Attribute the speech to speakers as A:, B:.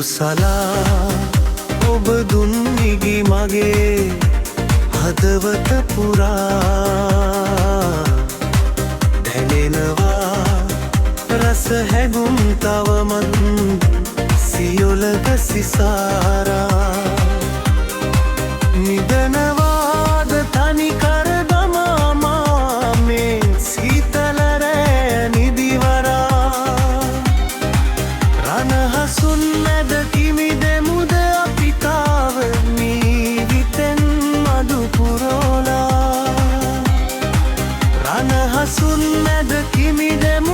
A: සලා ඔබ දුන් නිගි මගේ හදවත පුරා දැනෙනවා රස හැගුම් තවමත් සියොලක සිසාරා නිදනවාද තනි කර දමාමා මේ සීතල රෑ නිදිවරා රණහසුන් මැද කිමිදෙමුද අපිතාව නීවිතෙන් මඩු පුරෝලා රණහසුන් මැද කිමිදෙමු